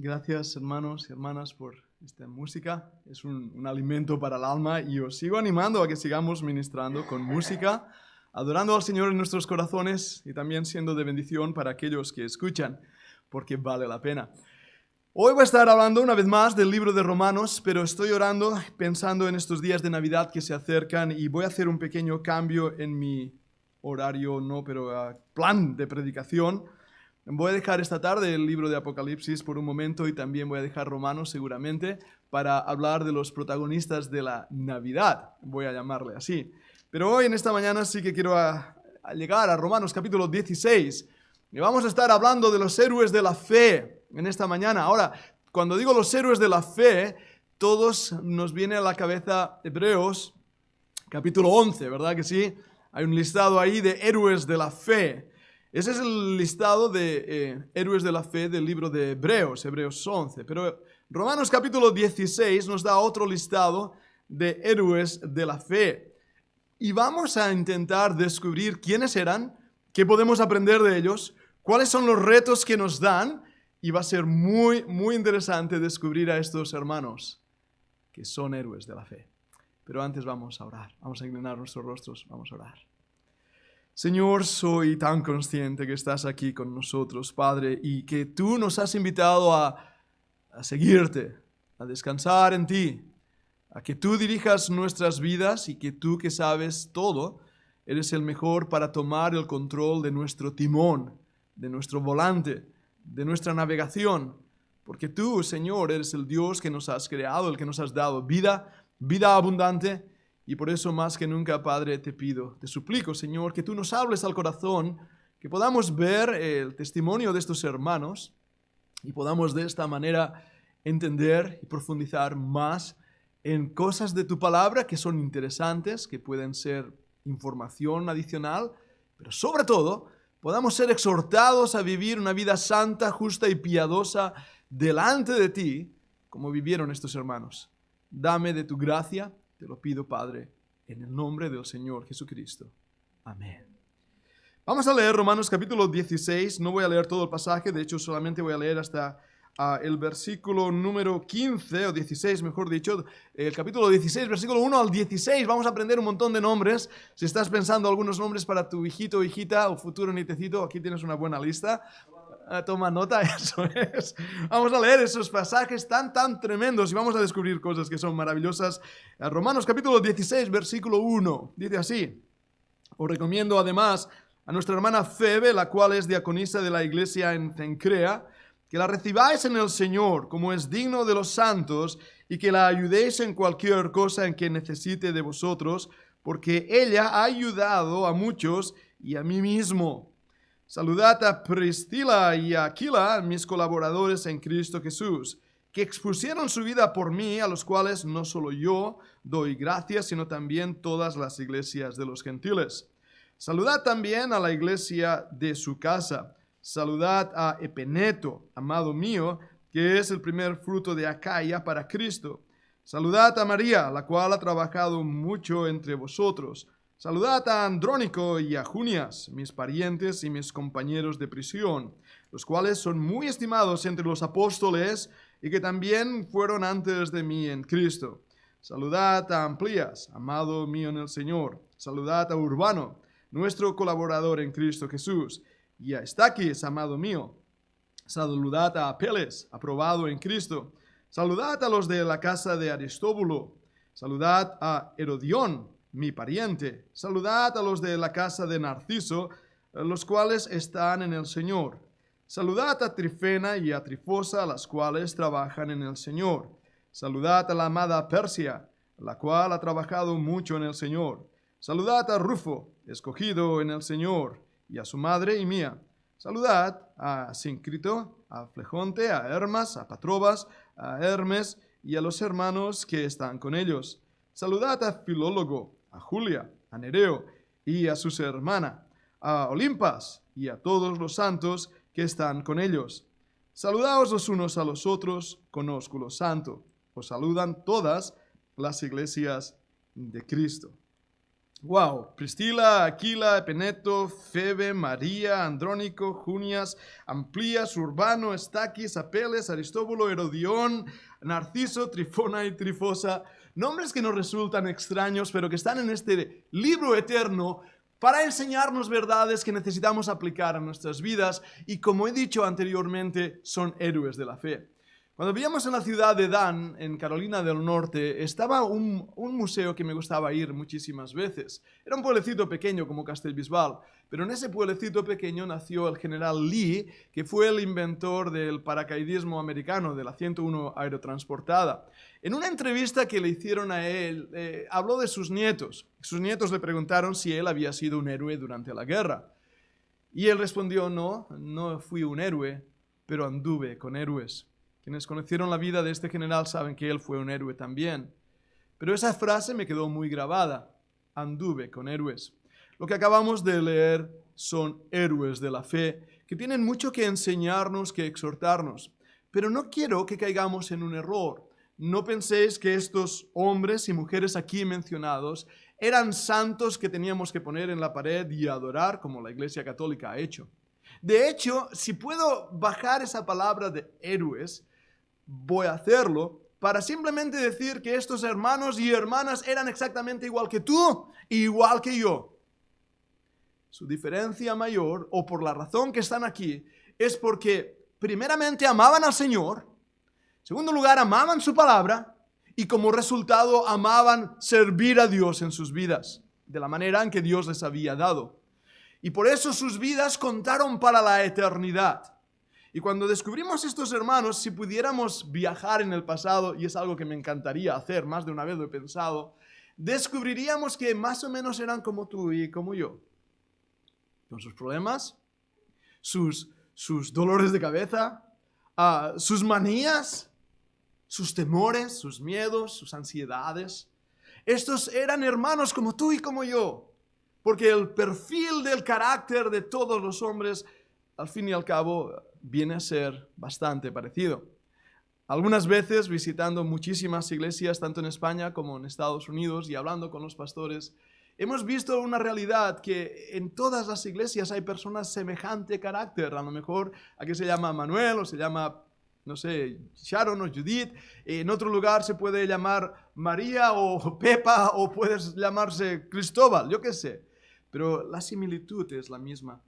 Gracias, hermanos y hermanas, por esta música. Es un alimento para el alma y os sigo animando a que sigamos ministrando con música, adorando al Señor en nuestros corazones y también siendo de bendición para aquellos que escuchan, porque vale la pena. Hoy voy a estar hablando una vez más del libro de Romanos, pero estoy orando, pensando en estos días de Navidad que se acercan y voy a hacer un pequeño cambio en mi horario, plan de predicación. Voy a dejar esta tarde el libro de Apocalipsis por un momento y también voy a dejar Romanos seguramente para hablar de los protagonistas de la Navidad, voy a llamarle así. Pero hoy en esta mañana sí que quiero llegar a Romanos capítulo 16 y vamos a estar hablando de los héroes de la fe en esta mañana. Ahora, cuando digo los héroes de la fe, todos nos viene a la cabeza Hebreos capítulo 11, ¿verdad que sí? Hay un listado ahí de héroes de la fe. Ese es el listado de héroes de la fe del libro de Hebreos 11. Pero Romanos capítulo 16 nos da otro listado de héroes de la fe. Y vamos a intentar descubrir quiénes eran, qué podemos aprender de ellos, cuáles son los retos que nos dan. Y va a ser muy, muy interesante descubrir a estos hermanos que son héroes de la fe. Pero antes vamos a orar, vamos a inclinar nuestros rostros, vamos a orar. Señor, soy tan consciente que estás aquí con nosotros, Padre, y que tú nos has invitado a seguirte, a descansar en ti, a que tú dirijas nuestras vidas y que tú que sabes todo, eres el mejor para tomar el control de nuestro timón, de nuestro volante, de nuestra navegación, porque tú, Señor, eres el Dios que nos has creado, el que nos has dado vida abundante. Y por eso más que nunca, Padre, te pido, te suplico, Señor, que tú nos hables al corazón, que podamos ver el testimonio de estos hermanos y podamos de esta manera entender y profundizar más en cosas de tu palabra que son interesantes, que pueden ser información adicional, pero sobre todo podamos ser exhortados a vivir una vida santa, justa y piadosa delante de ti, como vivieron estos hermanos. Dame de tu gracia. Te lo pido, Padre, en el nombre del Señor Jesucristo. Amén. Vamos a leer Romanos capítulo 16. No voy a leer todo el pasaje, de hecho solamente voy a leer hasta el versículo número 15, o 16 mejor dicho, el capítulo 16, versículo 1 al 16. Vamos a aprender un montón de nombres. Si estás pensando algunos nombres para tu hijito o hijita o futuro nietecito, aquí tienes una buena lista. Toma nota, eso es. Vamos a leer esos pasajes tan tremendos y vamos a descubrir cosas que son maravillosas. Romanos capítulo 16, versículo 1, dice así: os recomiendo además a nuestra hermana Febe, la cual es diaconisa de la iglesia en Cencrea, que la recibáis en el Señor como es digno de los santos y que la ayudéis en cualquier cosa en que necesite de vosotros, porque ella ha ayudado a muchos y a mí mismo. Saludad a Priscila y a Aquila, mis colaboradores en Cristo Jesús, que expusieron su vida por mí, a los cuales no solo yo doy gracias, sino también todas las iglesias de los gentiles. Saludad también a la iglesia de su casa. Saludad a Epeneto, amado mío, que es el primer fruto de Acaya para Cristo. Saludad a María, la cual ha trabajado mucho entre vosotros. Saludad a Andrónico y a Junias, mis parientes y mis compañeros de prisión, los cuales son muy estimados entre los apóstoles y que también fueron antes de mí en Cristo. Saludad a Amplias, amado mío en el Señor. Saludad a Urbano, nuestro colaborador en Cristo Jesús, y a Estaquis, amado mío. Saludad a Apeles, aprobado en Cristo. Saludad a los de la casa de Aristóbulo. Saludad a Herodión, mi pariente. Saludad a los de la casa de Narciso, los cuales están en el Señor. Saludad a Trifena y a Trifosa, las cuales trabajan en el Señor. Saludad a la amada Persia, la cual ha trabajado mucho en el Señor. Saludad a Rufo, escogido en el Señor, y a su madre y mía. Saludad a Síncrito, a Flegonte, a Hermas, a Patrobas, a Hermes y a los hermanos que están con ellos. Saludad a Filólogo, a Julia, a Nereo y a su hermana, a Olimpas y a todos los santos que están con ellos. Saludaos los unos a los otros con ósculo santo. Os saludan todas las iglesias de Cristo. Wow, Priscila, Aquila, Epeneto, Febe, María, Andrónico, Junias, Amplias, Urbano, Estaquis, Apeles, Aristóbulo, Herodión, Narciso, Trifona y Trifosa. Nombres que nos resultan extraños, pero que están en este libro eterno para enseñarnos verdades que necesitamos aplicar a nuestras vidas y, como he dicho anteriormente, son héroes de la fe. Cuando vivíamos en la ciudad de Dan, en Carolina del Norte, estaba un museo que me gustaba ir muchísimas veces. Era un pueblecito pequeño como Castellbisbal, pero en ese pueblecito pequeño nació el general Lee, que fue el inventor del paracaidismo americano, de la 101 aerotransportada. En una entrevista que le hicieron a él, habló de sus nietos. Sus nietos le preguntaron si él había sido un héroe durante la guerra. Y él respondió, no fui un héroe, pero anduve con héroes. Quienes conocieron la vida de este general saben que él fue un héroe también. Pero esa frase me quedó muy grabada. Anduve con héroes. Lo que acabamos de leer son héroes de la fe que tienen mucho que enseñarnos, que exhortarnos. Pero no quiero que caigamos en un error. No penséis que estos hombres y mujeres aquí mencionados eran santos que teníamos que poner en la pared y adorar como la Iglesia Católica ha hecho. De hecho, si puedo bajar esa palabra de héroes, voy a hacerlo para simplemente decir que estos hermanos y hermanas eran exactamente igual que tú y igual que yo. Su diferencia mayor, o por la razón que están aquí, es porque primeramente amaban al Señor, en segundo lugar amaban su palabra y como resultado amaban servir a Dios en sus vidas, de la manera en que Dios les había dado. Y por eso sus vidas contaron para la eternidad. Y cuando descubrimos estos hermanos, si pudiéramos viajar en el pasado, y es algo que me encantaría hacer, más de una vez lo he pensado, descubriríamos que más o menos eran como tú y como yo. Con sus problemas, sus dolores de cabeza, sus manías, sus temores, sus miedos, sus ansiedades. Estos eran hermanos como tú y como yo. Porque el perfil del carácter de todos los hombres, al fin y al cabo, viene a ser bastante parecido. Algunas veces, visitando muchísimas iglesias, tanto en España como en Estados Unidos, y hablando con los pastores, hemos visto una realidad que en todas las iglesias hay personas semejante carácter. A lo mejor aquí se llama Manuel o se llama, no sé, Sharon o Judith. En otro lugar se puede llamar María o Pepa o puede llamarse Cristóbal, yo qué sé. Pero la similitud es la misma.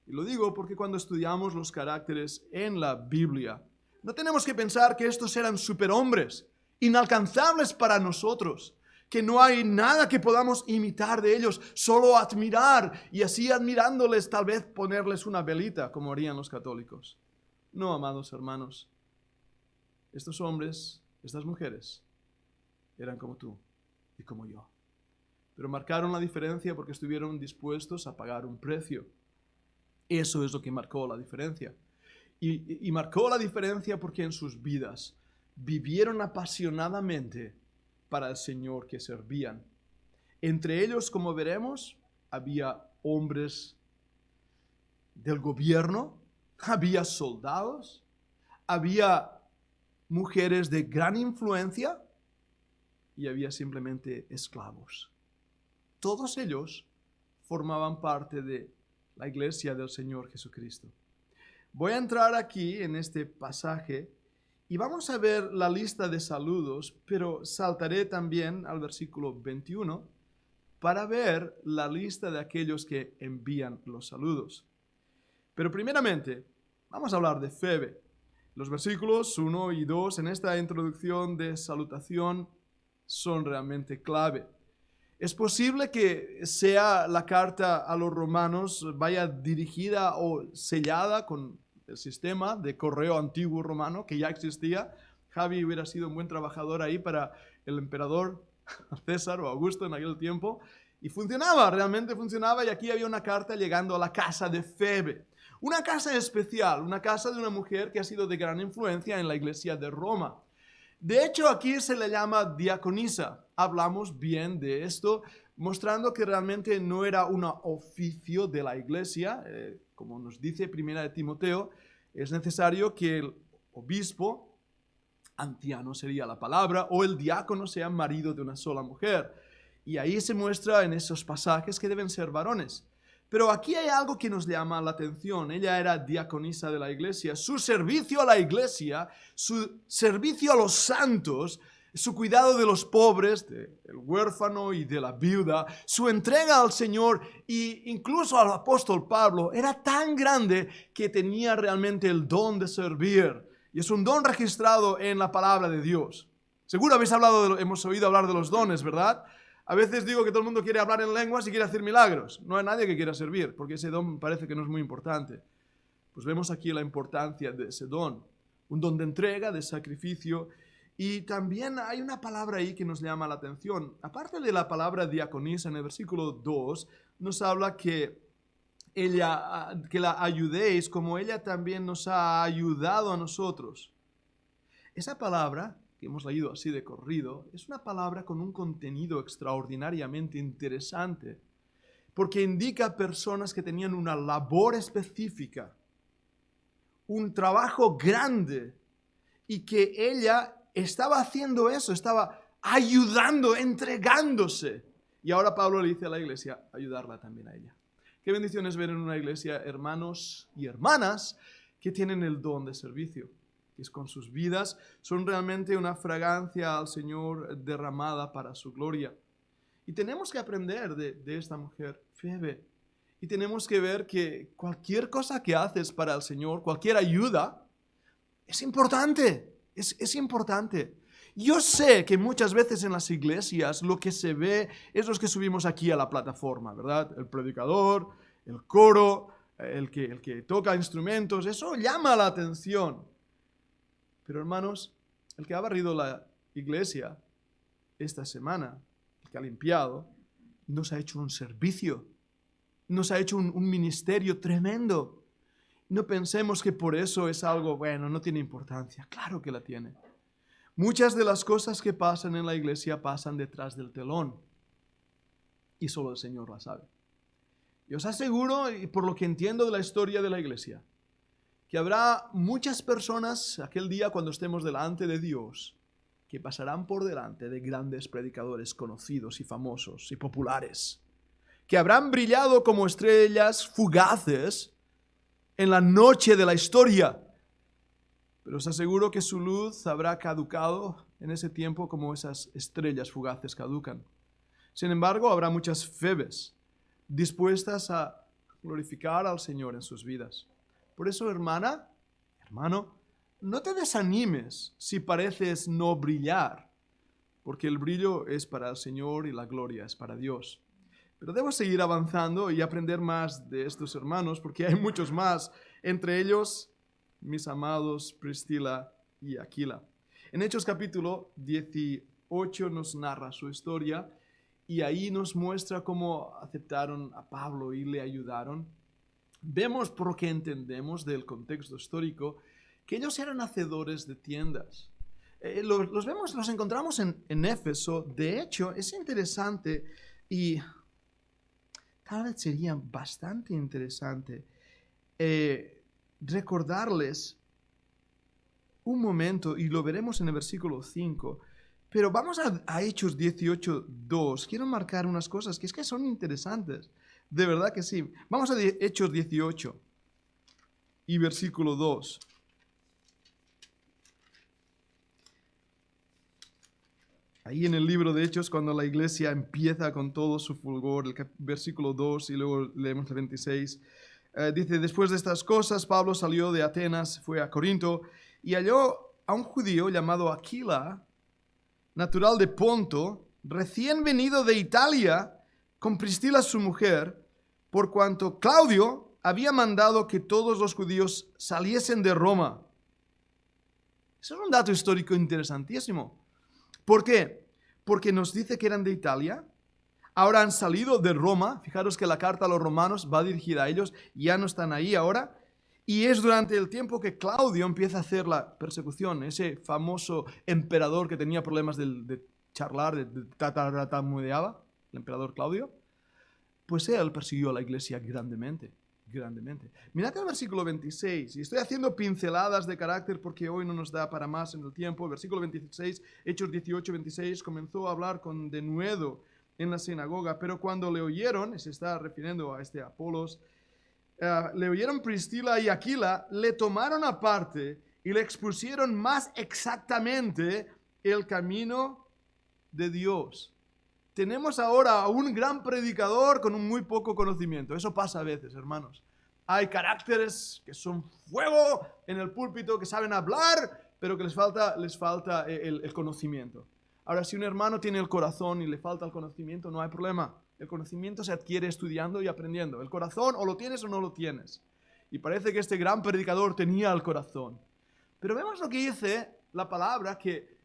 Y lo digo porque cuando estudiamos los caracteres en la Biblia, no tenemos que pensar que estos eran superhombres, inalcanzables para nosotros, que no hay nada que podamos imitar de ellos, solo admirar y así admirándoles tal vez ponerles una velita como harían los católicos. No, amados hermanos, estos hombres, estas mujeres, eran como tú y como yo. Pero marcaron la diferencia porque estuvieron dispuestos a pagar un precio. Eso es lo que marcó la diferencia. Y marcó la diferencia porque en sus vidas vivieron apasionadamente para el Señor que servían. Entre ellos, como veremos, había hombres del gobierno, había soldados, había mujeres de gran influencia y había simplemente esclavos. Todos ellos formaban parte de la iglesia del Señor Jesucristo. Voy a entrar aquí en este pasaje y vamos a ver la lista de saludos, pero saltaré también al versículo 21 para ver la lista de aquellos que envían los saludos. Pero primeramente, Vamos a hablar de Febe. Los versículos 1 y 2 en esta introducción de salutación son realmente clave. Es posible que sea la carta a los romanos vaya dirigida o sellada con el sistema de correo antiguo romano que ya existía. Javi hubiera sido un buen trabajador ahí para el emperador César o Augusto en aquel tiempo. Y funcionaba, realmente funcionaba, y aquí había una carta llegando a la casa de Febe. Una casa especial, una casa de una mujer que ha sido de gran influencia en la iglesia de Roma. De hecho, aquí se le llama diaconisa. Hablamos bien de esto, mostrando que realmente no era un oficio de la iglesia. Como nos dice Primera de Timoteo, es necesario que el obispo, anciano sería la palabra, o el diácono sea marido de una sola mujer. Y ahí se muestra en esos pasajes que deben ser varones. Pero aquí hay algo que nos llama la atención. Ella era diaconisa de la iglesia. Su servicio a la iglesia, su servicio a los santos, su cuidado de los pobres, del huérfano y de la viuda, su entrega al Señor e incluso al apóstol Pablo era tan grande que tenía realmente el don de servir. Y es un don registrado en la palabra de Dios. Seguro hemos oído hablar de los dones, ¿verdad? A veces digo que todo el mundo quiere hablar en lenguas y quiere hacer milagros. No hay nadie que quiera servir, porque ese don parece que no es muy importante. Pues vemos aquí la importancia de ese don. Un don de entrega, de sacrificio. Y también hay una palabra ahí que nos llama la atención. Aparte de la palabra diaconisa, en el versículo 2, nos habla que la ayudéis como ella también nos ha ayudado a nosotros. Esa palabra que hemos leído así de corrido, es una palabra con un contenido extraordinariamente interesante, porque indica personas que tenían una labor específica, un trabajo grande, y que ella estaba haciendo eso, estaba ayudando, entregándose. Y ahora Pablo le dice a la iglesia, ayudarla también a ella. Qué bendición es ver en una iglesia hermanos y hermanas que tienen el don de servicio, que es con sus vidas, son realmente una fragancia al Señor derramada para su gloria. Y tenemos que aprender de esta mujer, Febe. Y tenemos que ver que cualquier cosa que haces para el Señor, cualquier ayuda, es importante, es importante. Yo sé que muchas veces en las iglesias lo que se ve es los que subimos aquí a la plataforma, ¿verdad? El predicador, el coro, el que toca instrumentos, eso llama la atención. Pero hermanos, el que ha barrido la iglesia esta semana, el que ha limpiado, nos ha hecho un servicio, nos ha hecho un ministerio tremendo. No pensemos que por eso es algo, bueno, no tiene importancia. Claro que la tiene. Muchas de las cosas que pasan en la iglesia pasan detrás del telón. Y solo el Señor la sabe. Yo os aseguro, y por lo que entiendo de la historia de la iglesia, que habrá muchas personas aquel día cuando estemos delante de Dios que pasarán por delante de grandes predicadores conocidos y famosos y populares, que habrán brillado como estrellas fugaces en la noche de la historia, pero os aseguro que su luz habrá caducado en ese tiempo como esas estrellas fugaces caducan. Sin embargo, habrá muchas Febes dispuestas a glorificar al Señor en sus vidas. Por eso, hermana, hermano, no te desanimes si pareces no brillar, porque el brillo es para el Señor y la gloria es para Dios. Pero debo seguir avanzando y aprender más de estos hermanos, porque hay muchos más, entre ellos mis amados Priscila y Aquila. En Hechos capítulo 18 nos narra su historia y ahí nos muestra cómo aceptaron a Pablo y le ayudaron. Vemos, por lo que entendemos del contexto histórico, que ellos eran hacedores de tiendas. Los encontramos en Éfeso. De hecho, es interesante y tal vez sería bastante interesante recordarles un momento, y lo veremos en el versículo 5, pero vamos a Hechos 18:2. Quiero marcar unas cosas que son interesantes. De verdad que sí. Vamos a Hechos 18 y versículo 2. Ahí en el libro de Hechos, cuando la iglesia empieza con todo su fulgor, el versículo 2 y luego leemos el 26. Dice, después de estas cosas, Pablo salió de Atenas, fue a Corinto y halló a un judío llamado Aquila, natural de Ponto, recién venido de Italia, con Priscila su mujer, por cuanto Claudio había mandado que todos los judíos saliesen de Roma. Eso es un dato histórico interesantísimo. ¿Por qué? Porque nos dice que eran de Italia. Ahora han salido de Roma. Fijaros que la carta a los romanos va dirigida a ellos. Ya no están ahí ahora. Y es durante el tiempo que Claudio empieza a hacer la persecución. Ese famoso emperador que tenía problemas de charlar, de tartamudeaba, el emperador Claudio. Pues él persiguió a la iglesia grandemente. Mirad el versículo 26. Y estoy haciendo pinceladas de carácter porque hoy no nos da para más en el tiempo. El versículo 26, Hechos 18, 26, comenzó a hablar con denuedo en la sinagoga, pero cuando le oyeron, se está refiriendo a este Apolos, le oyeron Priscila y Aquila, le tomaron aparte y le expusieron más exactamente el camino de Dios. Tenemos ahora a un gran predicador con un muy poco conocimiento. Eso pasa a veces, hermanos. Hay caracteres que son fuego en el púlpito, que saben hablar, pero que les falta el conocimiento. Ahora, si un hermano tiene el corazón y le falta el conocimiento, no hay problema. El conocimiento se adquiere estudiando y aprendiendo. El corazón o lo tienes o no lo tienes. Y parece que este gran predicador tenía el corazón. Pero vemos lo que dice la palabra que,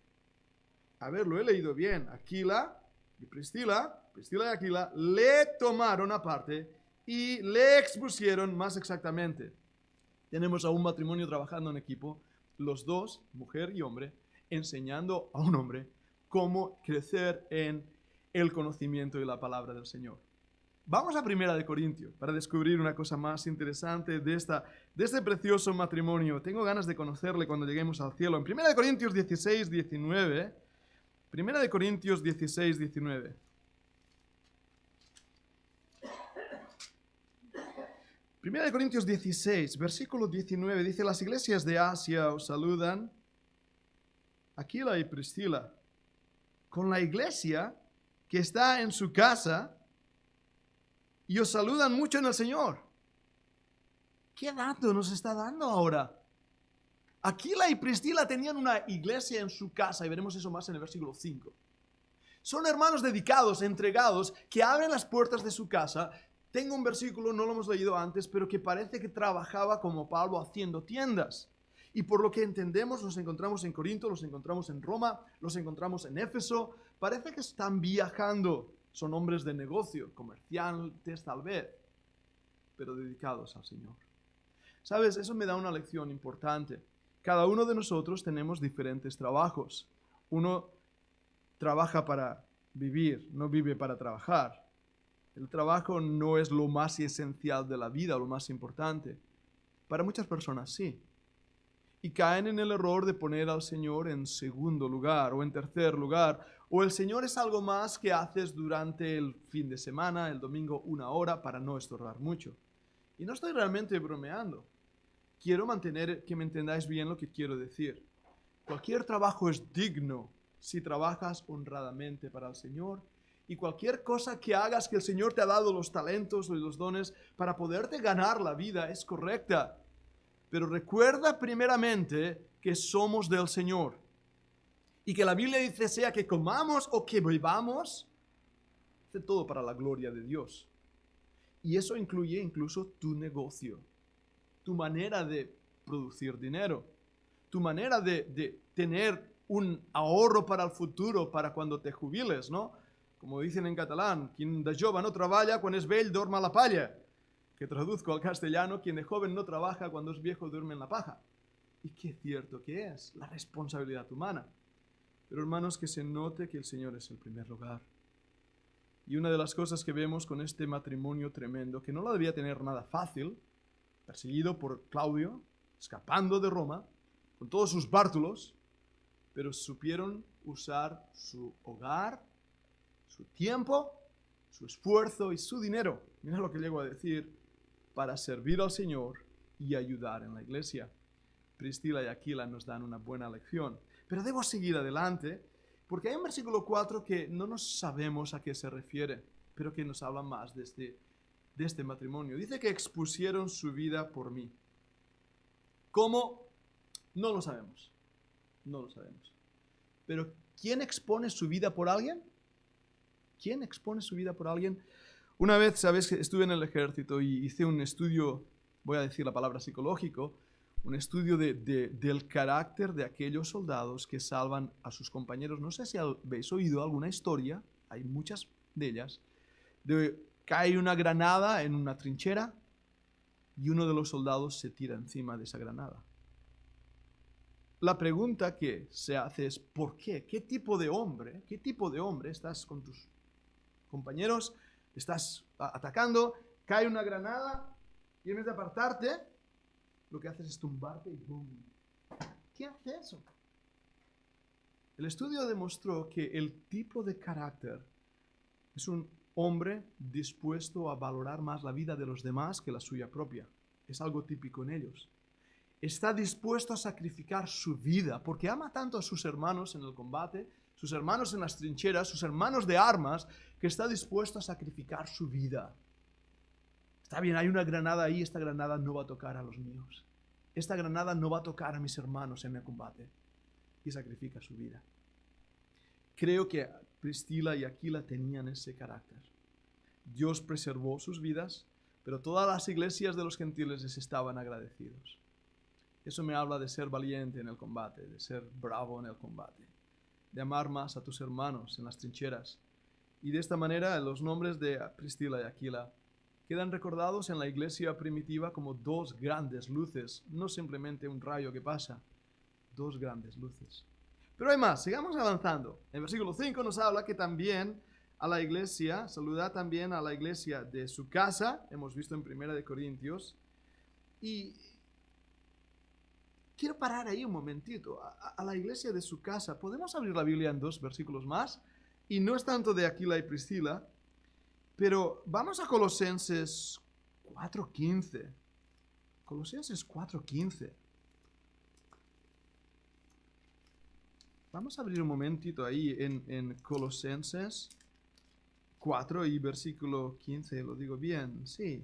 a ver, lo he leído bien, Aquila y Priscila y Aquila, le tomaron aparte y le expusieron más exactamente. Tenemos a un matrimonio trabajando en equipo, los dos, mujer y hombre, enseñando a un hombre cómo crecer en el conocimiento y la palabra del Señor. Vamos a Primera de Corintios para descubrir una cosa más interesante de este precioso matrimonio. Tengo ganas de conocerle cuando lleguemos al cielo. En Primera de Corintios 16, 19. Primera de Corintios 16, 19. Primera de Corintios 16, versículo 19, dice, las iglesias de Asia os saludan, Aquila y Priscila, con la iglesia que está en su casa y os saludan mucho en el Señor. ¿Qué dato nos está dando ahora? Aquila y Priscila tenían una iglesia en su casa y veremos eso más en el versículo 5. Son hermanos dedicados, entregados, que abren las puertas de su casa. Tengo un versículo, no lo hemos leído antes, pero que parece que trabajaba como Pablo haciendo tiendas. Y por lo que entendemos, los encontramos en Corinto, los encontramos en Roma, los encontramos en Éfeso. Parece que están viajando. Son hombres de negocio, comerciantes tal vez, pero dedicados al Señor. ¿Sabes? Eso me da una lección importante. Cada uno de nosotros tenemos diferentes trabajos. Uno trabaja para vivir, no vive para trabajar. El trabajo no es lo más esencial de la vida, lo más importante. Para muchas personas sí. Y caen en el error de poner al Señor en segundo lugar o en tercer lugar. O el Señor es algo más que haces durante el fin de semana, el domingo, 1 hora para no estorbar mucho. Y no estoy realmente bromeando. Quiero que me entendáis bien lo que quiero decir. Cualquier trabajo es digno si trabajas honradamente para el Señor. Y cualquier cosa que hagas que el Señor te ha dado los talentos y los dones para poderte ganar la vida es correcta. Pero recuerda primeramente que somos del Señor. Y que la Biblia dice sea que comamos o que bebamos, hace todo para la gloria de Dios. Y eso incluye incluso tu negocio, tu manera de producir dinero, tu manera de tener un ahorro para el futuro, para cuando te jubiles, ¿no? Como dicen en catalán, quien de jove no treballa, quan és vell dorm a la palla. Que traduzco al castellano, quien de joven no trabaja, cuando es viejo duerme en la paja. Y qué cierto que es, la responsabilidad humana. Pero hermanos, que se note que el Señor es el primer lugar. Y una de las cosas que vemos con este matrimonio tremendo, que no la debía tener nada fácil, perseguido por Claudio, escapando de Roma, con todos sus bártulos, pero supieron usar su hogar, su tiempo, su esfuerzo y su dinero, mira lo que llego a decir, para servir al Señor y ayudar en la iglesia. Priscila y Aquila nos dan una buena lección. Pero debo seguir adelante, porque hay un versículo 4 que no nos sabemos a qué se refiere, pero que nos habla más de este de este matrimonio. Dice que expusieron su vida por mí. ¿Cómo? No lo sabemos. No lo sabemos. Pero ¿quién expone su vida por alguien? ¿Quién expone su vida por alguien? Una vez, sabes, que estuve en el ejército y hice un estudio, voy a decir la palabra psicológico, un estudio del carácter de aquellos soldados que salvan a sus compañeros. No sé si habéis oído alguna historia, hay muchas de ellas, de cae una granada en una trinchera y uno de los soldados se tira encima de esa granada. La pregunta que se hace es, ¿por qué? ¿Qué tipo de hombre estás con tus compañeros, estás atacando, cae una granada y en vez de apartarte, lo que haces es tumbarte y ¡boom! ¿Qué hace eso? El estudio demostró que el tipo de carácter es un hombre dispuesto a valorar más la vida de los demás que la suya propia. Es algo típico en ellos. Está dispuesto a sacrificar su vida porque ama tanto a sus hermanos en el combate, sus hermanos en las trincheras, sus hermanos de armas, que está dispuesto a sacrificar su vida. Está bien, hay una granada ahí, esta granada no va a tocar a los míos. Esta granada no va a tocar a mis hermanos en el combate. Y sacrifica su vida. Creo que Priscila y Aquila tenían ese carácter. Dios preservó sus vidas, pero todas las iglesias de los gentiles les estaban agradecidos. Eso me habla de ser valiente en el combate, de ser bravo en el combate, de amar más a tus hermanos en las trincheras. Y de esta manera los nombres de Priscila y Aquila quedan recordados en la iglesia primitiva como dos grandes luces, no simplemente un rayo que pasa, dos grandes luces. Pero hay más, sigamos avanzando. En el versículo 5 nos habla que también a la iglesia, saluda también a la iglesia de su casa, hemos visto en 1 Corintios, y quiero parar ahí un momentito, a la iglesia de su casa. Podemos abrir la Biblia en 2 versículos más, y no es tanto de Aquila y Priscila, pero vamos a Colosenses 4:15. Colosenses 4:15. Vamos a abrir un momentito ahí en Colosenses 4 y versículo 15, lo digo bien, sí.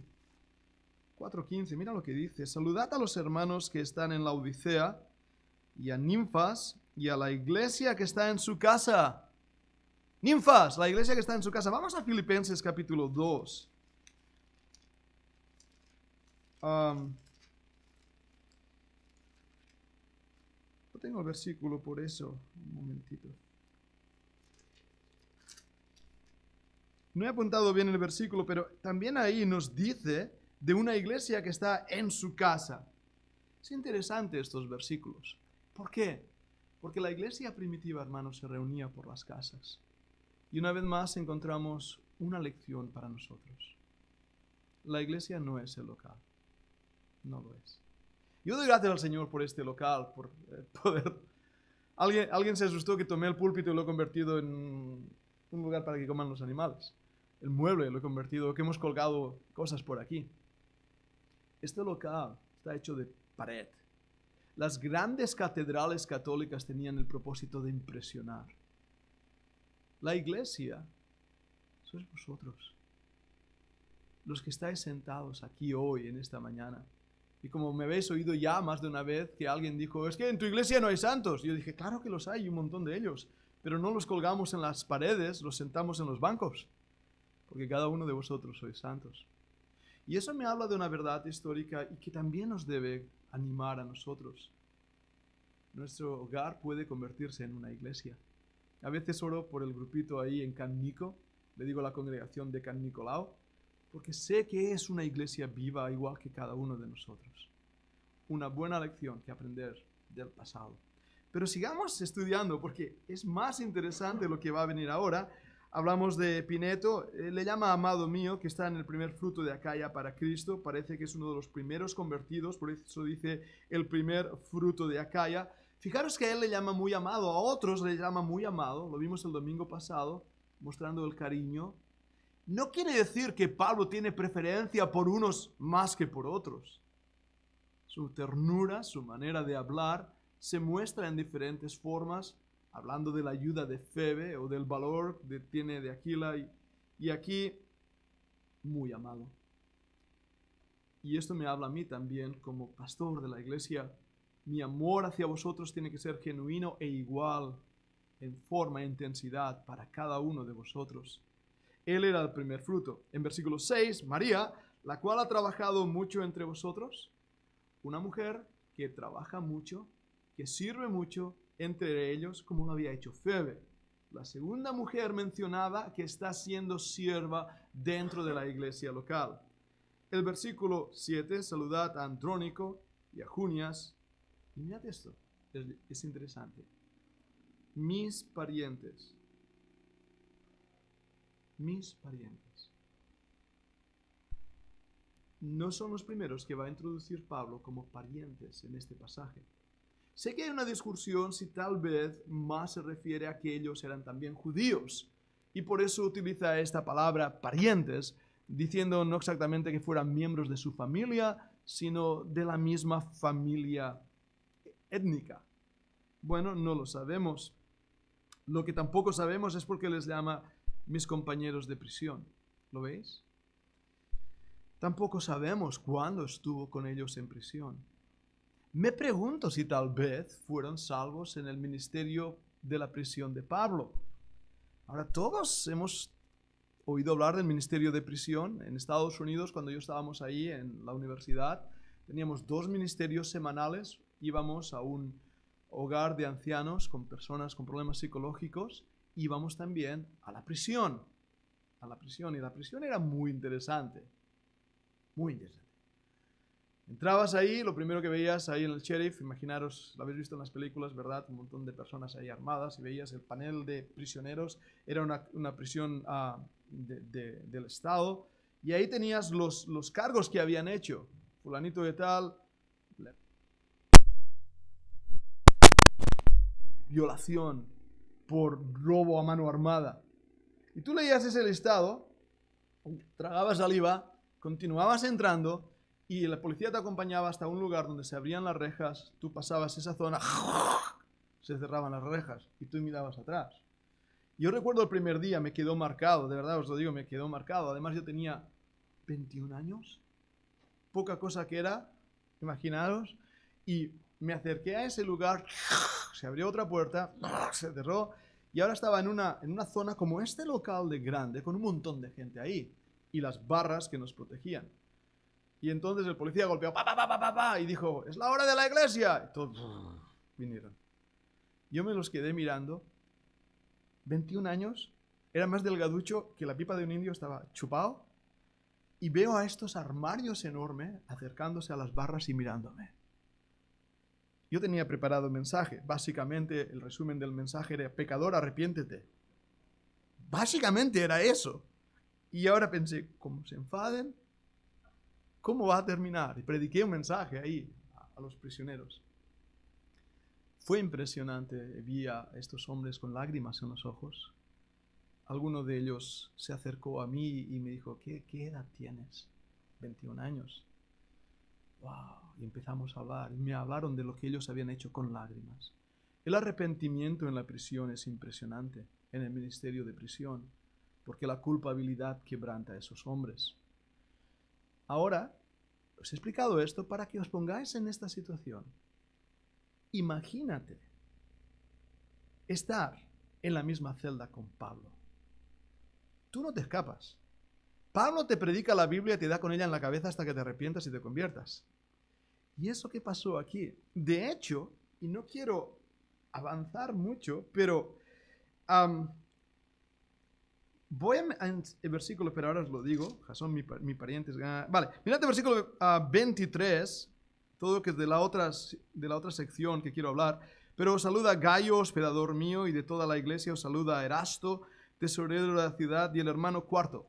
4:15, mira lo que dice. Saludad a los hermanos que están en la Odisea y a Ninfas y a la iglesia que está en su casa. Ninfas, la iglesia que está en su casa. Vamos a Filipenses capítulo 2. No tengo el versículo por eso. Un momentito. No he apuntado bien el versículo, pero también ahí nos dice de una iglesia que está en su casa. Es interesante estos versículos. ¿Por qué? Porque la iglesia primitiva, hermanos, se reunía por las casas. Y una vez más encontramos una lección para nosotros. La iglesia no es el local. No lo es. Yo doy gracias al Señor por este local, por poder... Alguien se asustó que tomé el púlpito y lo he convertido en un lugar para que coman los animales. El mueble lo he convertido, que hemos colgado cosas por aquí. Este local está hecho de pared. Las grandes catedrales católicas tenían el propósito de impresionar. La iglesia sois vosotros, los que estáis sentados aquí hoy, en esta mañana. Y como me habéis oído ya más de una vez que alguien dijo, es que en tu iglesia no hay santos. Y yo dije, claro que los hay, un montón de ellos. Pero no los colgamos en las paredes, los sentamos en los bancos. Porque cada uno de vosotros sois santos. Y eso me habla de una verdad histórica y que también nos debe animar a nosotros. Nuestro hogar puede convertirse en una iglesia. A veces oro por el grupito ahí en Can Nico, le digo a la congregación de Can Nicolau, porque sé que es una iglesia viva igual que cada uno de nosotros. Una buena lección que aprender del pasado. Pero sigamos estudiando porque es más interesante lo que va a venir ahora. Hablamos de Epineto, le llama amado mío, que está en el primer fruto de Acaya para Cristo. Parece que es uno de los primeros convertidos, por eso dice el primer fruto de Acaya. Fijaros que a él le llama muy amado, a otros le llama muy amado, lo vimos el domingo pasado, mostrando el cariño. No quiere decir que Pablo tiene preferencia por unos más que por otros. Su ternura, su manera de hablar, se muestra en diferentes formas, hablando de la ayuda de Febe o del valor que tiene de Aquila y aquí muy amado. y esto me habla a mí también como pastor de la iglesia, mi amor hacia vosotros tiene que ser genuino e igual en forma e intensidad para cada uno de vosotros. Él era el primer fruto. En versículo 6, María, la cual ha trabajado mucho entre vosotros, una mujer que trabaja mucho, que sirve mucho entre ellos, como lo había hecho Febe, la segunda mujer mencionada que está siendo sierva dentro de la iglesia local. El versículo 7, saludad a Andrónico y a Junias. Y mirad esto, es interesante. Mis parientes. Mis parientes. No son los primeros que va a introducir Pablo como parientes en este pasaje. Sé que hay una discusión si tal vez más se refiere a que ellos eran también judíos y por eso utiliza esta palabra parientes, diciendo no exactamente que fueran miembros de su familia, sino de la misma familia étnica. Bueno, no lo sabemos. Lo que tampoco sabemos es por qué les llama mis compañeros de prisión. ¿Lo veis? Tampoco sabemos cuándo estuvo con ellos en prisión. Me pregunto si tal vez fueron salvos en el ministerio de la prisión de Pablo. Ahora, todos hemos oído hablar del ministerio de prisión. En Estados Unidos, cuando yo estábamos ahí en la universidad, teníamos 2 ministerios semanales. Íbamos a un hogar de ancianos con personas con problemas psicológicos. Íbamos también a la prisión. Y la prisión era muy interesante. Muy interesante. Entrabas ahí, lo primero que veías ahí en el sheriff, imaginaros, lo habéis visto en las películas, ¿verdad? Un montón de personas ahí armadas y veías el panel de prisioneros. Era una prisión del Estado. Y ahí tenías los cargos que habían hecho. Fulanito de tal, violación por robo a mano armada. Y tú leías ese listado, tragabas saliva, continuabas entrando y la policía te acompañaba hasta un lugar donde se abrían las rejas, tú pasabas esa zona, se cerraban las rejas y tú mirabas atrás. Yo recuerdo el primer día, me quedó marcado, de verdad os lo digo, me quedó marcado. Además yo tenía 21 años, poca cosa que era, imaginaros, y me acerqué a ese lugar, se abrió otra puerta, se cerró, y ahora estaba en una zona como este local de grande, con un montón de gente ahí, y las barras que nos protegían. Y entonces el policía golpeó, pa, pa, pa, pa, pa, pa, y dijo, es la hora de la iglesia. Y todos vinieron. Yo me los quedé mirando, 21 años, era más delgaducho que la pipa de un indio, estaba chupado, y veo a estos armarios enormes acercándose a las barras y mirándome. Yo tenía preparado el mensaje. Básicamente, el resumen del mensaje era, pecador, arrepiéntete. Básicamente era eso. Y ahora pensé, ¿cómo se enfaden? ¿Cómo va a terminar? Y prediqué un mensaje ahí a los prisioneros. Fue impresionante. Vi a estos hombres con lágrimas en los ojos. Alguno de ellos se acercó a mí y me dijo, ¿qué edad tienes? 21 años. Wow. Y empezamos a hablar. Y me hablaron de lo que ellos habían hecho con lágrimas. El arrepentimiento en la prisión es impresionante, en el ministerio de prisión, porque la culpabilidad quebranta a esos hombres. Ahora, os he explicado esto para que os pongáis en esta situación. Imagínate estar en la misma celda con Pablo. Tú no te escapas. Pablo te predica la Biblia y te da con ella en la cabeza hasta que te arrepientas y te conviertas. ¿Y eso qué pasó aquí? De hecho, y no quiero avanzar mucho, pero voy al versículo, pero ahora os lo digo, Jasón, mi pariente. Vale, mirad el versículo 23, todo lo que es de la otra sección que quiero hablar. Pero os saluda Gayo, hospedador mío, y de toda la iglesia os saluda Erasto, tesorero de la ciudad, y el hermano Cuarto.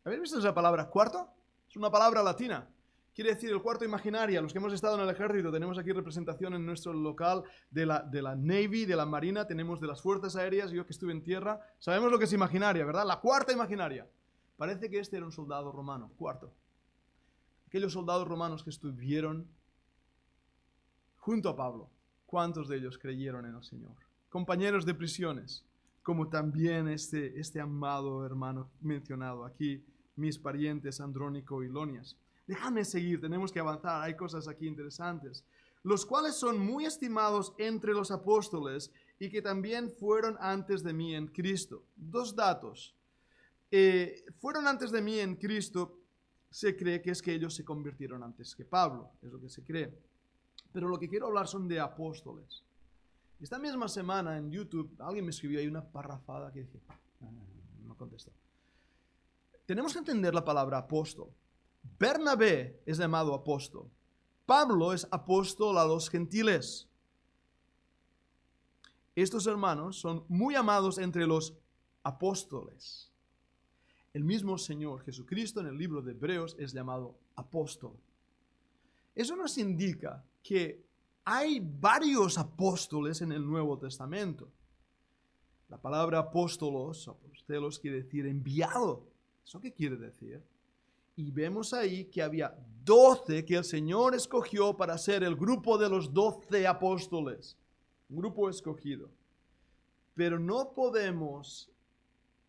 ¿Habéis visto esa palabra cuarto? Es una palabra latina. Quiere decir el cuarto imaginaria. Los que hemos estado en el ejército, tenemos aquí representación en nuestro local de la Navy, de la Marina, tenemos de las Fuerzas Aéreas, yo que estuve en tierra. Sabemos lo que es imaginaria, ¿verdad? La cuarta imaginaria. Parece que este era un soldado romano, cuarto. Aquellos soldados romanos que estuvieron junto a Pablo. ¿Cuántos de ellos creyeron en el Señor? Compañeros de prisiones, como también este amado hermano mencionado aquí, mis parientes Andrónico y Lonias. Déjame seguir, tenemos que avanzar, hay cosas aquí interesantes. Los cuales son muy estimados entre los apóstoles y que también fueron antes de mí en Cristo. Dos datos. Fueron antes de mí en Cristo, se cree que es que ellos se convirtieron antes que Pablo, es lo que se cree. Pero lo que quiero hablar son de apóstoles. Esta misma semana en YouTube, alguien me escribió ahí una parrafada que dije, no contestó. Tenemos que entender la palabra apóstol. Bernabé es llamado apóstol. Pablo es apóstol a los gentiles. Estos hermanos son muy amados entre los apóstoles. El mismo Señor Jesucristo en el libro de Hebreos es llamado apóstol. Eso nos indica que hay varios apóstoles en el Nuevo Testamento. La palabra apóstolos quiere decir enviado. ¿Eso qué quiere decir? Y vemos ahí que había 12 que el Señor escogió para ser el grupo de los 12 apóstoles. Un grupo escogido. Pero no podemos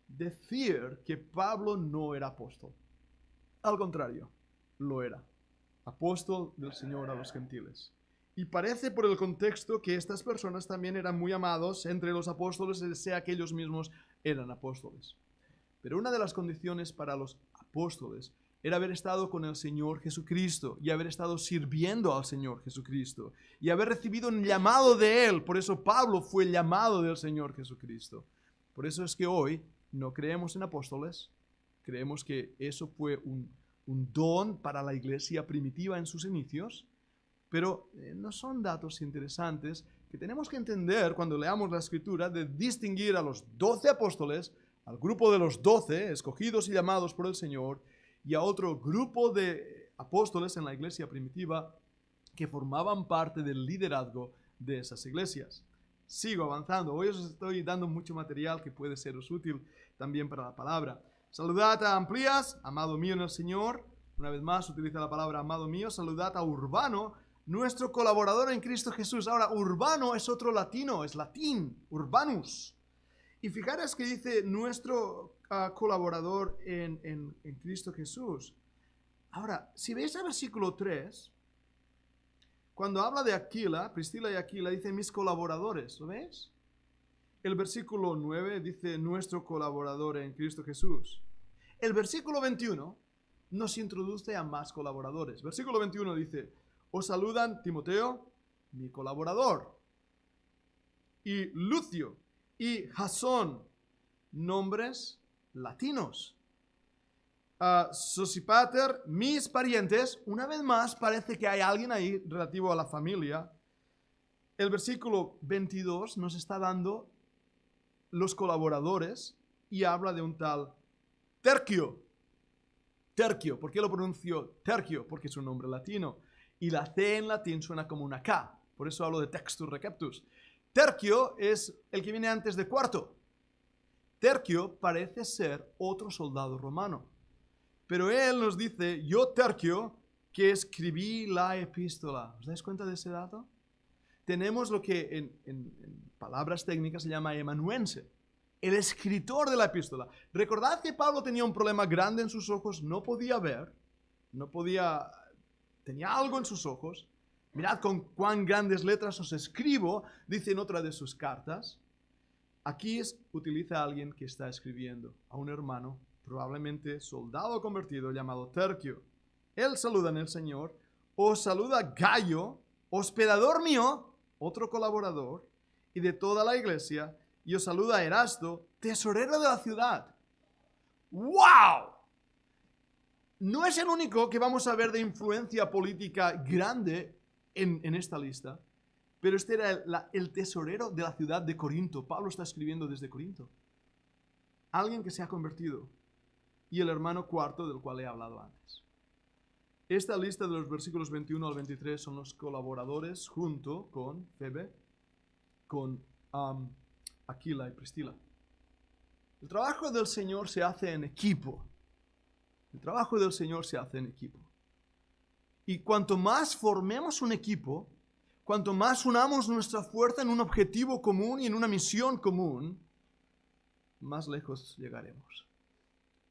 decir que Pablo no era apóstol. Al contrario, lo era. Apóstol del Señor a los gentiles. Y parece por el contexto que estas personas también eran muy amados entre los apóstoles, sea que ellos mismos eran apóstoles. Pero una de las condiciones para los apóstoles era haber estado con el Señor Jesucristo y haber estado sirviendo al Señor Jesucristo y haber recibido un llamado de Él. Por eso Pablo fue el llamado del Señor Jesucristo. Por eso es que hoy no creemos en apóstoles, creemos que eso fue un don para la iglesia primitiva en sus inicios, pero no son datos interesantes que tenemos que entender cuando leamos la Escritura, de distinguir a los 12 apóstoles, al grupo de los 12 escogidos y llamados por el Señor, y a otro grupo de apóstoles en la iglesia primitiva que formaban parte del liderazgo de esas iglesias. Sigo avanzando. Hoy os estoy dando mucho material que puede seros útil también para la palabra. Saludad a Amplías, amado mío en el Señor. Una vez más utiliza la palabra amado mío. Saludad a Urbano, nuestro colaborador en Cristo Jesús. Ahora, Urbano es otro latino, es latín, Urbanus. Y fijaros que dice nuestro colaborador en Cristo Jesús. Ahora, si veis el versículo 3, cuando habla de Aquila, Priscila y Aquila, dice mis colaboradores, ¿lo veis? El versículo 9 dice nuestro colaborador en Cristo Jesús. El versículo 21 nos introduce a más colaboradores. Versículo 21 dice, os saludan Timoteo, mi colaborador, y Lucio, y Jasón, nombres latinos. Sosipater, mis parientes. Una vez más parece que hay alguien ahí relativo a la familia. El versículo 22 nos está dando los colaboradores y habla de un tal Tercio. Tercio, ¿por qué lo pronuncio Tercio? Porque es un nombre latino. Y la C en latín suena como una K. Por eso hablo de Textus Receptus. Tercio es el que viene antes de cuarto. Tercio parece ser otro soldado romano. Pero él nos dice, yo Tercio, que escribí la epístola. ¿Os dais cuenta de ese dato? Tenemos lo que en palabras técnicas se llama amanuense, el escritor de la epístola. Recordad que Pablo tenía un problema grande en sus ojos, no podía ver, tenía algo en sus ojos. Mirad con cuán grandes letras os escribo, dice en otra de sus cartas. Aquí utiliza a alguien que está escribiendo, a un hermano, probablemente soldado convertido llamado Tercio. Él saluda en el Señor, os saluda Gayo, hospedador mío, otro colaborador, y de toda la iglesia, y os saluda Erasto, tesorero de la ciudad. ¡Wow! No es el único que vamos a ver de influencia política grande en esta lista, pero este era el tesorero de la ciudad de Corinto. Pablo está escribiendo desde Corinto. Alguien que se ha convertido. Y el hermano cuarto del cual he hablado antes. Esta lista de los versículos 21 al 23 son los colaboradores junto con Febe, con Aquila y Priscila. El trabajo del Señor se hace en equipo. El trabajo del Señor se hace en equipo. Y cuanto más formemos un equipo, cuanto más unamos nuestra fuerza en un objetivo común y en una misión común, más lejos llegaremos.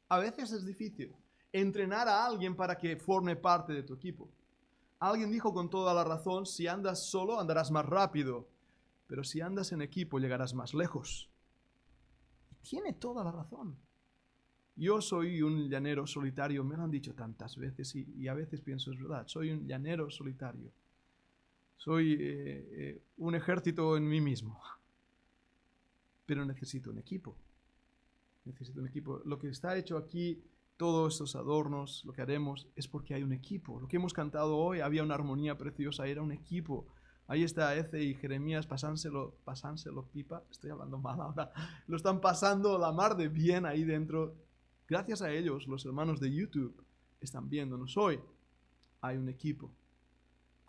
A veces es difícil. entrenar a alguien para que forme parte de tu equipo. Alguien dijo con toda la razón, si andas solo andarás más rápido, pero si andas en equipo llegarás más lejos. Y tiene toda la razón. Yo soy un llanero solitario, me lo han dicho tantas veces y a veces pienso, es verdad, soy un llanero solitario. Soy un ejército en mí mismo. Pero necesito un equipo. Necesito un equipo. Lo que está hecho aquí, todos estos adornos, lo que haremos, es porque hay un equipo. Lo que hemos cantado hoy, había una armonía preciosa, era un equipo. Ahí está Eze y Jeremías pasánselo pipa. Estoy hablando mal ahora. Lo están pasando la mar de bien ahí dentro. Gracias a ellos, los hermanos de YouTube están viéndonos hoy. Hay un equipo.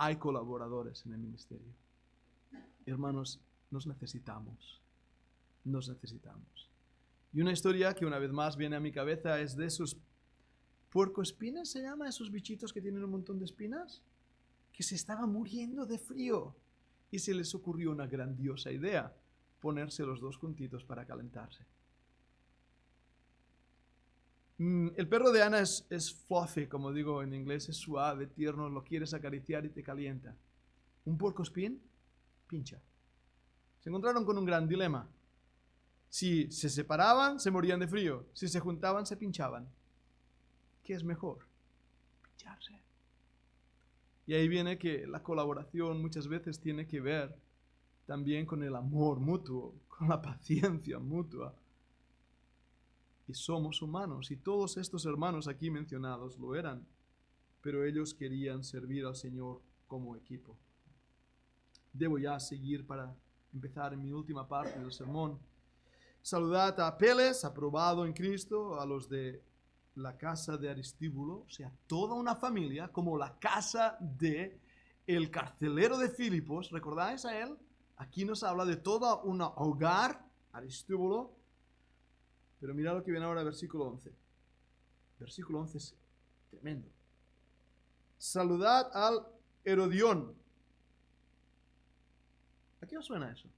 Hay colaboradores en el ministerio. Hermanos, nos necesitamos. Nos necesitamos. Y una historia que una vez más viene a mi cabeza es de esos puercoespines, ¿se llama? Esos bichitos que tienen un montón de espinas, que se estaban muriendo de frío. Y se les ocurrió una grandiosa idea, ponerse los dos juntitos para calentarse. El perro de Ana es fluffy, como digo en inglés, es suave, tierno, lo quieres acariciar y te calienta. Un puercoespín pincha. Se encontraron con un gran dilema. Si se separaban, se morían de frío. Si se juntaban, se pinchaban. ¿Qué es mejor? Pincharse. Y ahí viene que la colaboración muchas veces tiene que ver también con el amor mutuo, con la paciencia mutua. Y somos humanos, y todos estos hermanos aquí mencionados lo eran, pero ellos querían servir al Señor como equipo. Debo ya seguir para empezar en mi última parte del sermón. Saludad a Apeles, aprobado en Cristo, a los de la casa de Aristíbulo, o sea, toda una familia, como la casa de el carcelero de Filipos. ¿Recordáis a él? Aquí nos habla de todo un hogar, Aristíbulo. Pero mirad lo que viene ahora, versículo 11. Versículo 11 es tremendo. Saludad al Herodión. ¿A qué os suena eso?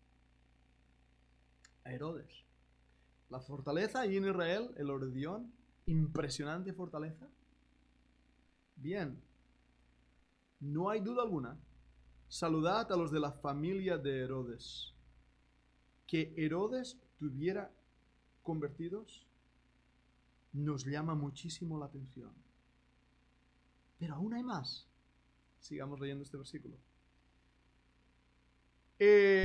A Herodes. La fortaleza ahí en Israel, el Herodión, impresionante fortaleza. Bien, no hay duda alguna. Saludad a los de la familia de Herodes. Que Herodes tuviera convertidos nos llama muchísimo la atención. Pero aún hay más. Sigamos leyendo este versículo.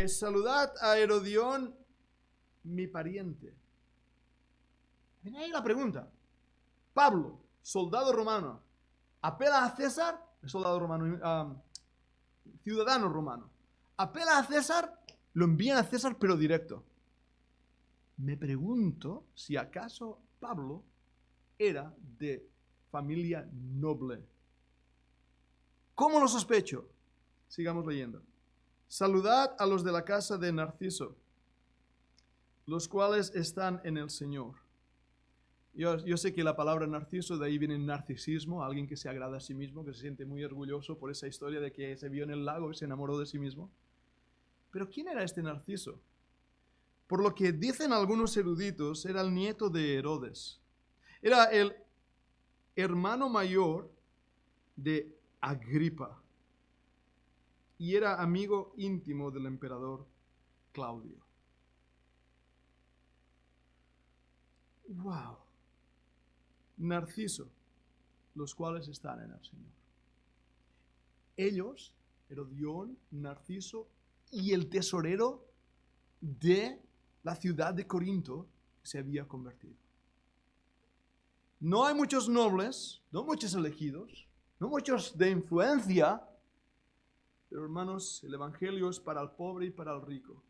Saludad a Herodión, mi pariente. Ven ahí la pregunta. Pablo, soldado romano, apela a César, soldado romano, ciudadano romano, apela a César, lo envían a César pero directo. Me pregunto si acaso Pablo era de familia noble. ¿Cómo lo sospecho? Sigamos leyendo. Saludad a los de la casa de Narciso, los cuales están en el Señor. Yo sé que la palabra narciso, de ahí viene narcisismo, alguien que se agrada a sí mismo, que se siente muy orgulloso por esa historia de que se vio en el lago y se enamoró de sí mismo. Pero ¿quién era este Narciso? Por lo que dicen algunos eruditos, era el nieto de Herodes. Era el hermano mayor de Agripa. Y era amigo íntimo del emperador Claudio. ¡Wow! Narciso, los cuales están en el Señor. Ellos, Herodión, Narciso y el tesorero de la ciudad de Corinto se había convertido. No hay muchos nobles, no muchos elegidos, no muchos de influencia, pero hermanos, el evangelio es para el pobre y para el rico,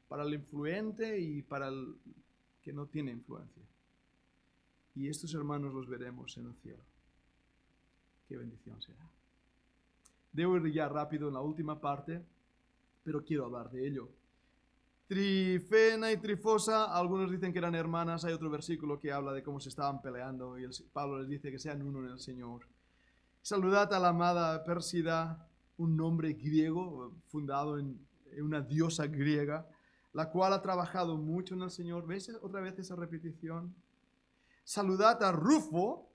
para el influente y para el que no tiene influencia. Y estos hermanos los veremos en el cielo. Qué bendición será. Debo ir ya rápido en la última parte, pero quiero hablar de ello. Trifena y Trifosa, algunos dicen que eran hermanas. Hay otro versículo que habla de cómo se estaban peleando y Pablo les dice que sean uno en el Señor. Saludad a la amada Pérsida, un nombre griego fundado en una diosa griega, la cual ha trabajado mucho en el Señor. ¿Ves otra vez esa repetición? Saludad a Rufo,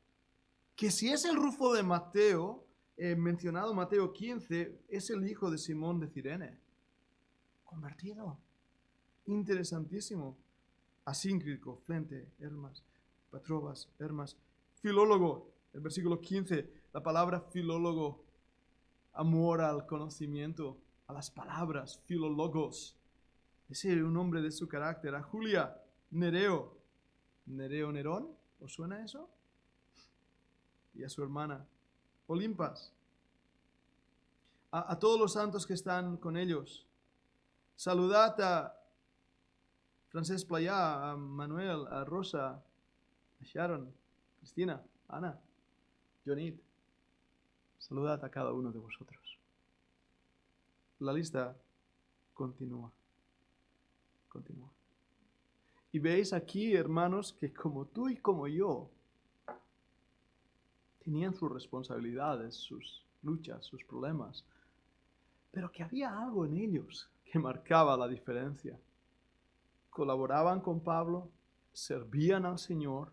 que si es el Rufo de Mateo, mencionado Mateo 15, es el hijo de Simón de Cirene. Convertido. Interesantísimo. Asíncrico, Flente, Hermas, Patrobas, Hermas, filólogo. El versículo 15, la palabra filólogo, amor al conocimiento, a las palabras, filólogos. Ese era un hombre de su carácter. A Julia, Nereo. Nerón, ¿os suena eso? Y a su hermana, Olimpas. A todos los santos que están con ellos. Saludad a Francesc Playá, a Manuel, a Rosa, a Sharon, Cristina, Ana, Jonit. Saludad a cada uno de vosotros. La lista continúa. Y veis aquí, hermanos, que como tú y como yo, tenían sus responsabilidades, sus luchas, sus problemas, pero que había algo en ellos que marcaba la diferencia. Colaboraban con Pablo, servían al Señor,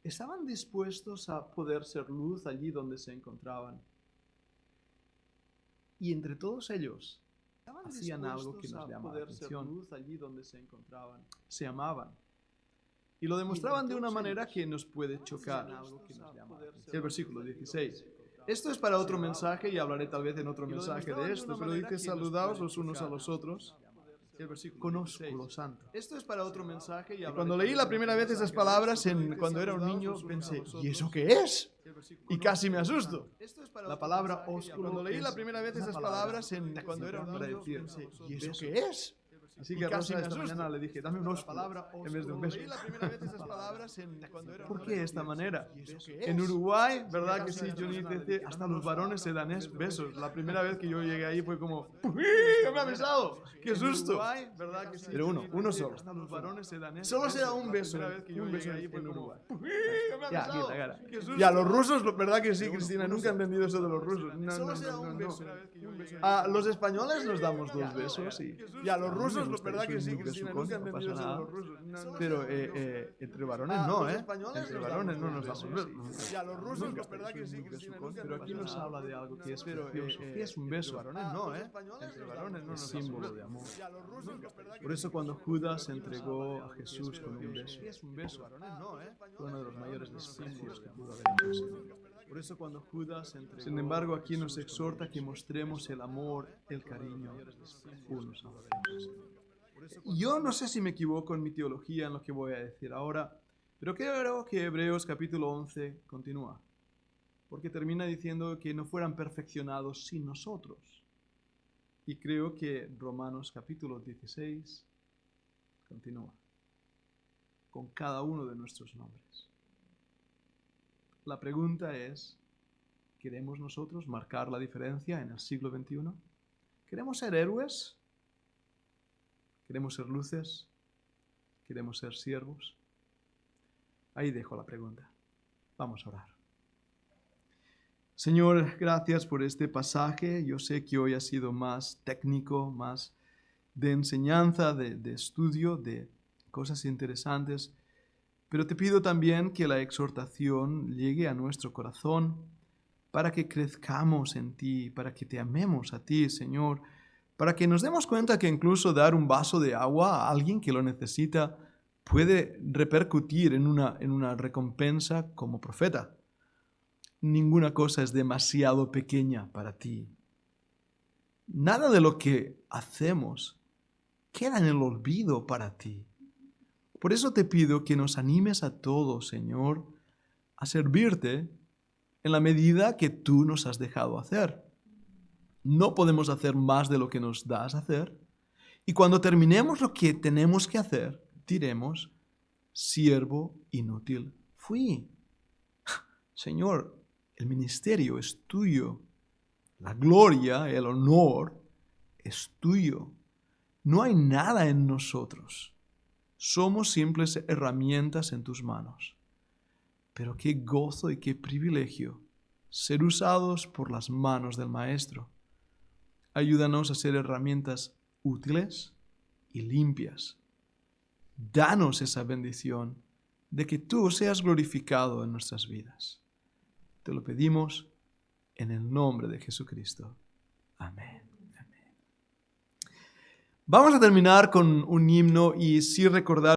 estaban dispuestos a poder ser luz allí donde se encontraban. Y entre todos ellos, hacían algo que nos llama la atención. Se amaban. Y lo demostraban de una manera que nos puede chocar. El versículo 16. Esto es para otro mensaje y hablaré tal vez en otro mensaje de esto, pero dice saludaos los unos a los otros. Conozco lo santo. Esto es para otro mensaje y cuando leí la primera vez esas palabras cuando era un niño pensé, ¿y eso qué es? Y casi me asusto. La palabra ósculo. Cuando leí la primera vez esas palabras cuando era un niño pensé, ¿y eso qué es? Así que casi esta mañana le dije, dame un ósculo en vez de un beso. ¿Por qué de esta manera? En Uruguay, ¿verdad que sí, Johnny? Hasta los varones se dan besos. La primera vez que yo llegué ahí fue como, ¡uy! ¡Ya me ha besado! ¡Qué susto! Pero uno solo. Solo se da un beso. Un beso en Uruguay. Ya, aquí la cara. Ya, los rusos, ¿verdad que sí, Cristina? Nunca he entendido eso de los rusos. No. Los españoles nos damos dos besos y ya, los rusos, ¿verdad que sí, Cristina? Nunca he entendido eso de los rusos. Pero entre varones no, ¿eh? Entre varones no nos damos besos. Ya, los rusos, ¿verdad que sí, Cristina? Pero aquí nos habla de algo que es precioso. ¿Qué es un beso? Varones no, ¿eh? Entre varones no nos damos símbolo de amor. Por eso cuando Judas entregó a Jesús con un beso, es un beso. Fue uno de los mayores desprecios que pudo haber hecho. Por eso cuando Judas entregó, sin embargo, aquí nos exhorta que mostremos el amor, el cariño unos a otros. Yo no sé si me equivoco en mi teología en lo que voy a decir ahora, pero creo que Hebreos capítulo 11 continúa, porque termina diciendo que no fueran perfeccionados sin nosotros. Y creo que Romanos capítulo 16 continúa con cada uno de nuestros nombres. La pregunta es, ¿queremos nosotros marcar la diferencia en el siglo XXI? ¿Queremos ser héroes? ¿Queremos ser luces? ¿Queremos ser siervos? Ahí dejo la pregunta. Vamos a orar. Señor, gracias por este pasaje. Yo sé que hoy ha sido más técnico, más de enseñanza, de estudio, de cosas interesantes. Pero te pido también que la exhortación llegue a nuestro corazón para que crezcamos en ti, para que te amemos a ti, Señor, para que nos demos cuenta que incluso dar un vaso de agua a alguien que lo necesita puede repercutir en una recompensa como profeta. Ninguna cosa es demasiado pequeña para ti. Nada de lo que hacemos queda en el olvido para ti. Por eso te pido que nos animes a todos, Señor, a servirte en la medida que tú nos has dejado hacer. No podemos hacer más de lo que nos das a hacer. Y cuando terminemos lo que tenemos que hacer, diremos, siervo inútil fui. Señor, el ministerio es tuyo. La gloria, el honor es tuyo. No hay nada en nosotros. Somos simples herramientas en tus manos. Pero qué gozo y qué privilegio ser usados por las manos del Maestro. Ayúdanos a ser herramientas útiles y limpias. Danos esa bendición de que tú seas glorificado en nuestras vidas. Te lo pedimos en el nombre de Jesucristo. Amén. Vamos a terminar con un himno y sí recordar